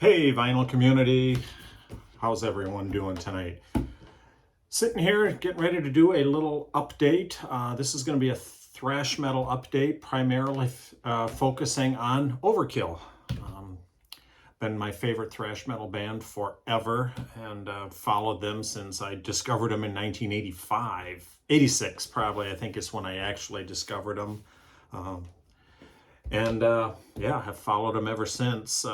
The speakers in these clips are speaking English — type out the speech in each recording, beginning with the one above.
Hey, vinyl community. How's everyone doing tonight? Sitting here getting ready to do a little update. This is going to be a thrash metal update, primarily focusing on Overkill. Been my favorite thrash metal band forever, and followed them since I discovered them in 1985. 86 probably, I think is when I actually discovered them. Yeah, have followed them ever since.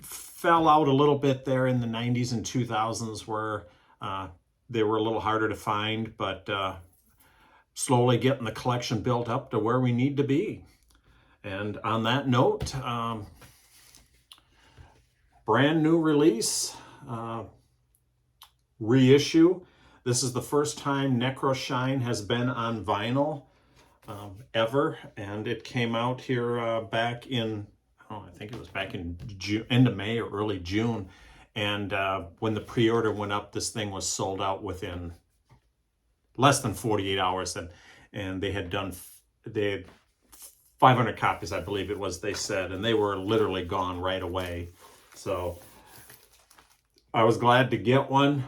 Fell out a little bit there in the 90s and 2000s where they were a little harder to find, but slowly getting the collection built up to where we need to be. And on that note, brand new release, reissue. This is the first time Necroshine has been on vinyl ever, and it came out here back in, I think it was back in end of May or early June, and when the pre-order went up, this thing was sold out within less than 48 hours, and they had 500 copies, I believe it was, they said, and they were literally gone right away. So I was glad to get one.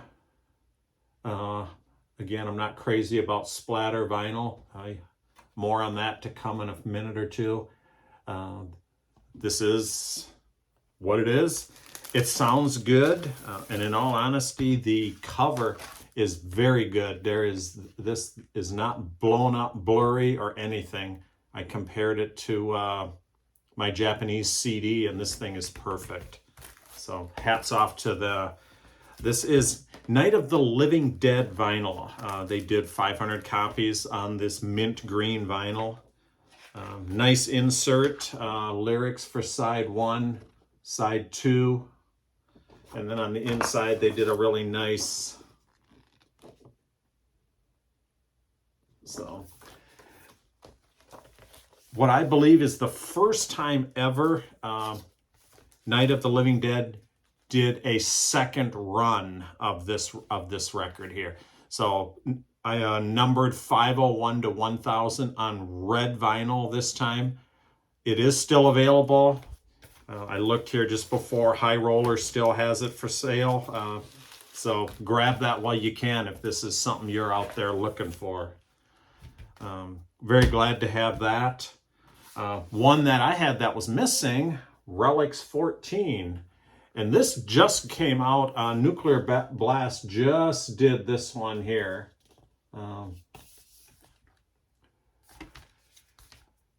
Again, I'm not crazy about splatter vinyl. More on that to come in a minute or two. This is what it is. It sounds good, and in all honesty, the cover is very good. This is not blown up, blurry, or anything. I compared it to my Japanese CD, and this thing is perfect. So hats off to this is Night of the Living Dead vinyl. They did 500 copies on this mint green vinyl. Nice insert, lyrics for side 1, side 2, and then on the inside they did a really nice, so what I believe is the first time ever Night of the Living Dead did a second run of this record here. So I numbered 501 to 1000 on red vinyl this time. It is still available. I looked here just before. High Roller still has it for sale. So grab that while you can if this is something you're out there looking for. Very glad to have that. One that I had that was missing, Relics 14. And this just came out on Nuclear Blast, just did this one here.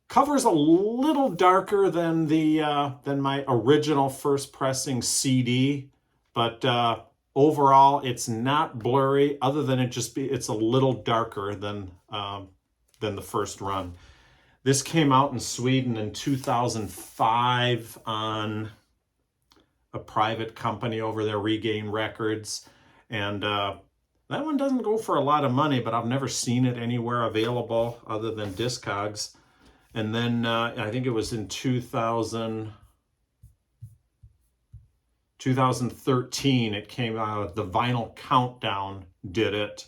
Cover's a little darker than than my original first pressing CD, but overall it's not blurry, other than it's a little darker than the first run. This came out in Sweden in 2005 on a private company over there, Regain Records, and that one doesn't go for a lot of money, but I've never seen it anywhere available other than Discogs. And then I think it was in 2013 it came out. The Vinyl Countdown did it,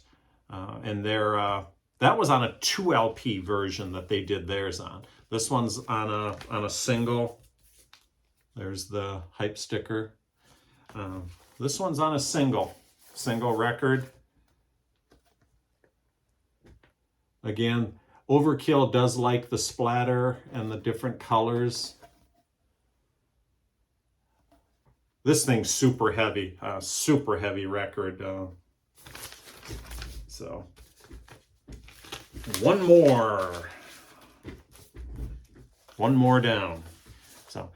and that was on a 2 LP version that they did theirs on. This one's on a single. There's the hype sticker. This one's on a single record. Again, Overkill does like the splatter and the different colors. This thing's super heavy record. So one more down. So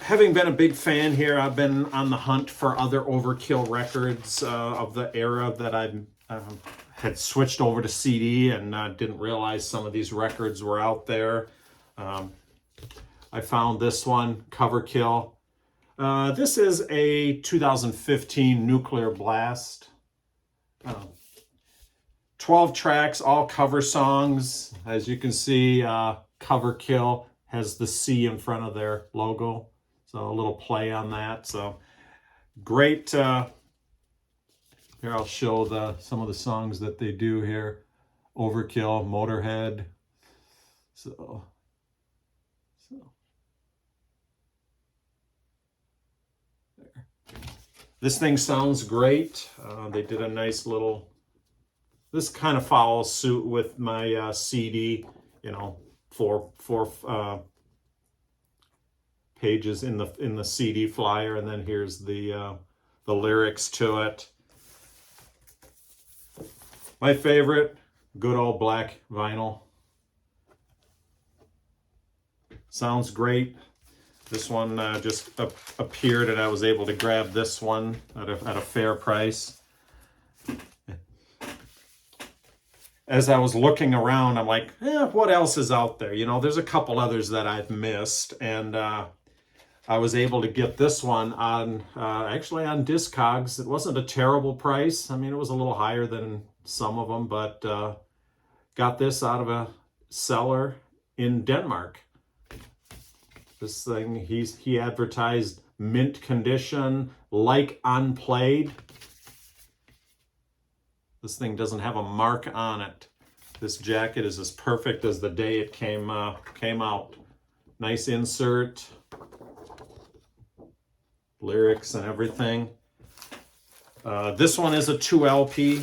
having been a big fan here, I've been on the hunt for other Overkill records of the era that I had switched over to CD, and didn't realize some of these records were out there. I found this one, Coverkill. This is a 2015 Nuclear Blast. 12 tracks, all cover songs. As you can see, Coverkill has the C in front of their logo. So a little play on that. So great. Here I'll show some of the songs that they do here. Overkill, Motorhead. So So, there. This thing sounds great. They did a nice little, this kind of follows suit with my CD, you know, four pages in the CD flyer, and then here's the lyrics to it. My favorite, good old black vinyl. Sounds great. This one just appeared, and I was able to grab this one at a fair price. As I was looking around, I'm like, what else is out there? You know, there's a couple others that I've missed, and I was able to get this one on, actually on Discogs. It wasn't a terrible price. I mean, it was a little higher than some of them, but got this out of a seller in Denmark. This thing, he advertised mint condition, like unplayed. This thing doesn't have a mark on it. This jacket is as perfect as the day it came out. Nice insert, lyrics and everything. This one is a 2 LP.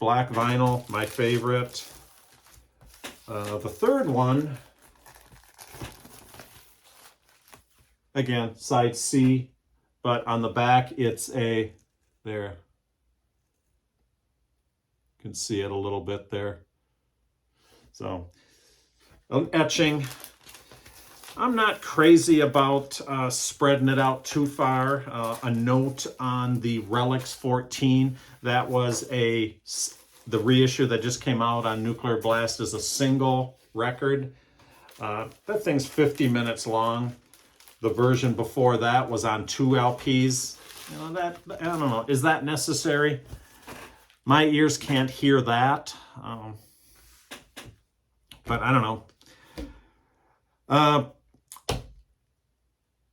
Black vinyl, my favorite. The third one, again, side C, but on the back it's a, there. You can see it a little bit there. So, an etching. I'm not crazy about spreading it out too far. A note on the Relics 14, that was the reissue that just came out on Nuclear Blast is a single record. That thing's 50 minutes long. The version before that was on 2 LPs. You know, that, I don't know, is that necessary? My ears can't hear that. But I don't know.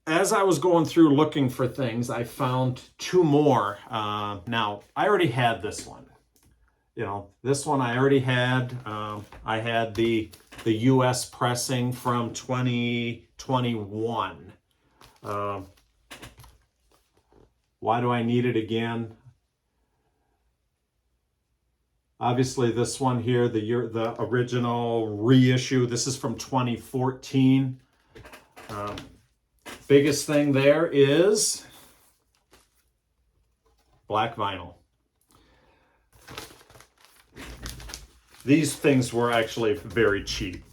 As I was going through looking for things, I found 2 more. Now, I already had this one. You know, this one I already had. I had the US pressing from 2021. Why do I need it again? Obviously, this one here, the original reissue, this is from 2014. Biggest thing there is black vinyl. These things were actually very cheap.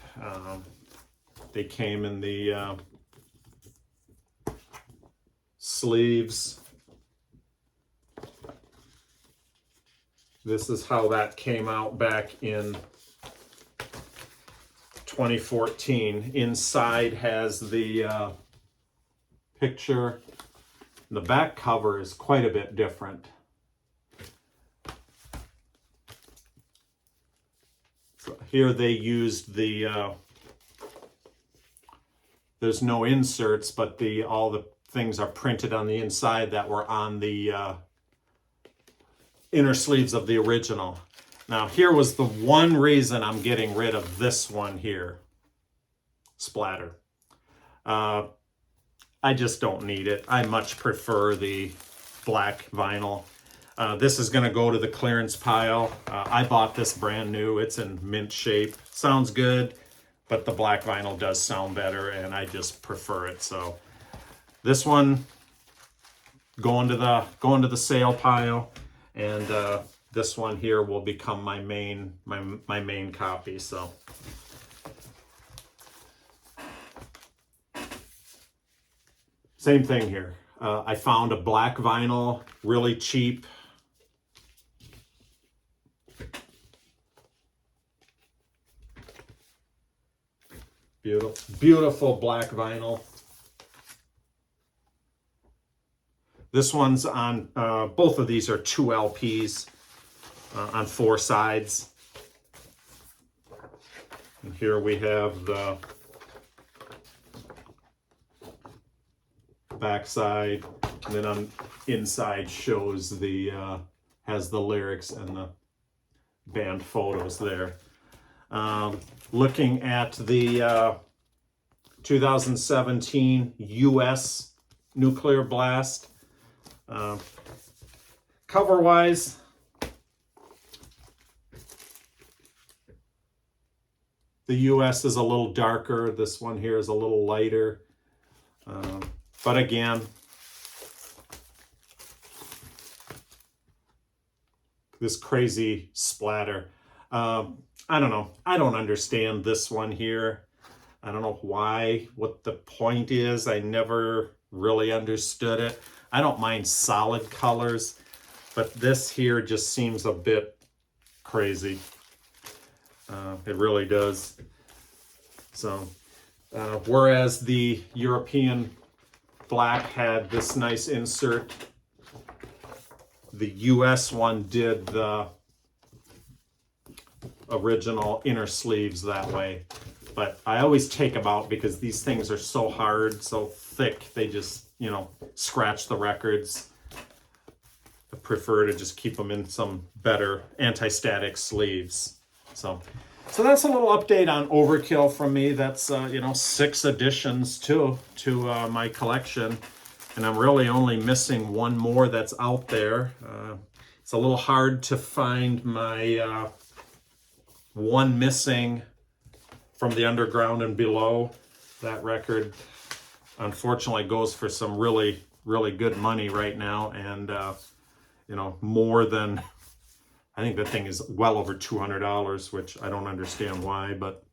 They came in the sleeves. This is how that came out back in 2014. Inside has the picture. The back cover is quite a bit different. So here they used the there's no inserts, but all the things are printed on the inside that were on the inner sleeves of the original. Now here was the one reason I'm getting rid of this one here. Splatter. I just don't need it. I much prefer the black vinyl. This is going to go to the clearance pile. I bought this brand new. It's in mint shape. Sounds good, but the black vinyl does sound better, and I just prefer it. So this one going to the sale pile, and this one here will become my main copy. So. Same thing here. I found a black vinyl, really cheap. Beautiful black vinyl. This one's on, both of these are 2 LPs on 4 sides. And here we have the backside, and then on inside shows the has the lyrics and band photos there. Looking at the 2017 U.S. nuclear blast. Cover-wise, the U.S. is a little darker. This one here is a little lighter. But again, this crazy splatter. I don't know. I don't understand this one here. I don't know why, what the point is. I never really understood it. I don't mind solid colors, but this here just seems a bit crazy. It really does. So, whereas the European black had this nice insert, the US one did the original inner sleeves that way. But I always take them out because these things are so hard, so thick, they just, you know, scratch the records. I prefer to just keep them in some better anti-static sleeves. So that's a little update on Overkill from me. That's, you know, 6 additions to my collection. And I'm really only missing one more that's out there. It's a little hard to find my one missing from the Underground and Below. That record, unfortunately, goes for some really, really good money right now. And, you know, more than, I think the thing is well over $200, which I don't understand why, but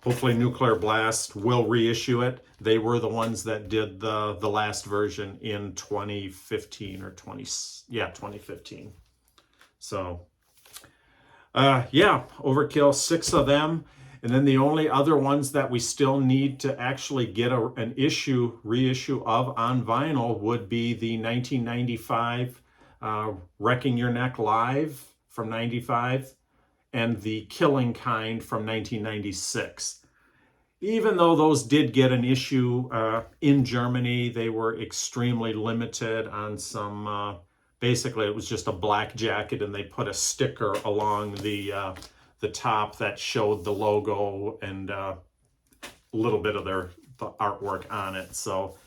hopefully Nuclear Blast will reissue it. They were the ones that did the last version in 2015 or 2015. So, yeah, Overkill, 6 of them. And then the only other ones that we still need to actually get an reissue of on vinyl would be the 1995 Wrecking Your Neck Live from 95 and the Killing Kind from 1996. Even though those did get an issue in Germany, they were extremely limited on some, basically it was just a black jacket and they put a sticker along the top that showed the logo and a little bit of the artwork on it. So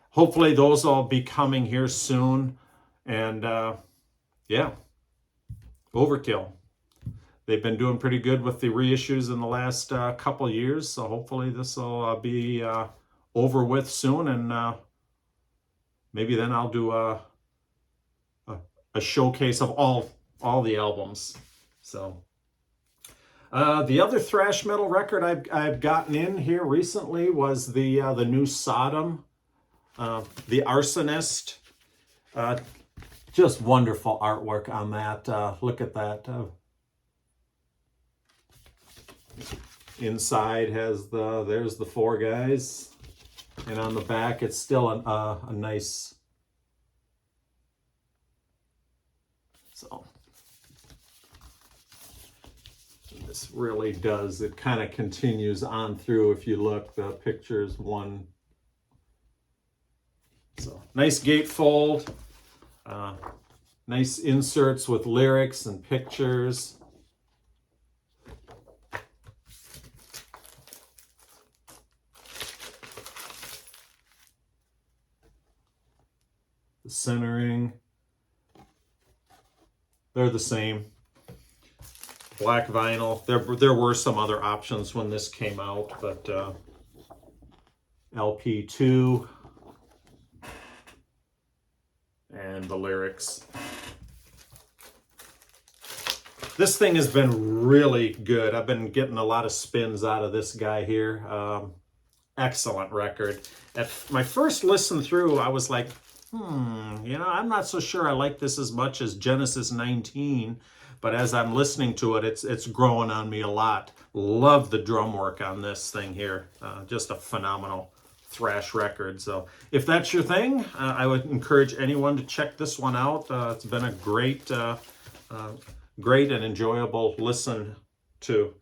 hopefully those will be coming here soon. And yeah, Overkill. They've been doing pretty good with the reissues in the last couple years. So hopefully this will be over with soon. And maybe then I'll do a showcase of all the albums. So the other thrash metal record I've gotten in here recently was the new Sodom, the Arsonist. Just wonderful artwork on that. Look at that. Inside has there's the 4 guys, and on the back it's still a nice. So this really does, it kind of continues on through. If you look, the pictures one. So nice gatefold, nice inserts with lyrics and pictures. The centering, they're the same. Black vinyl. There were some other options when this came out, but LP2 and the lyrics. This thing has been really good. I've been getting a lot of spins out of this guy here. Excellent record. At my first listen through, I was like, you know, I'm not so sure I like this as much as Genesis 19, but as I'm listening to it, it's growing on me a lot. Love the drum work on this thing here. Just a phenomenal thrash record. So if that's your thing, I would encourage anyone to check this one out. It's been a great and enjoyable listen to.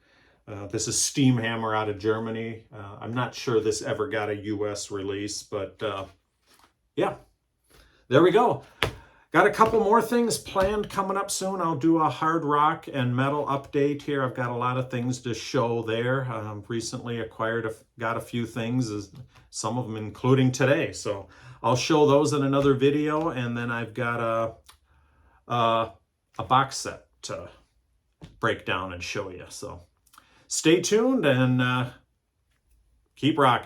This is Steamhammer out of Germany. I'm not sure this ever got a US release, but yeah. There we go. Got a couple more things planned coming up soon. I'll do a hard rock and metal update here. I've got a lot of things to show there. Recently got a few things, some of them including today. So I'll show those in another video. And then I've got a box set to break down and show you. So stay tuned and keep rocking.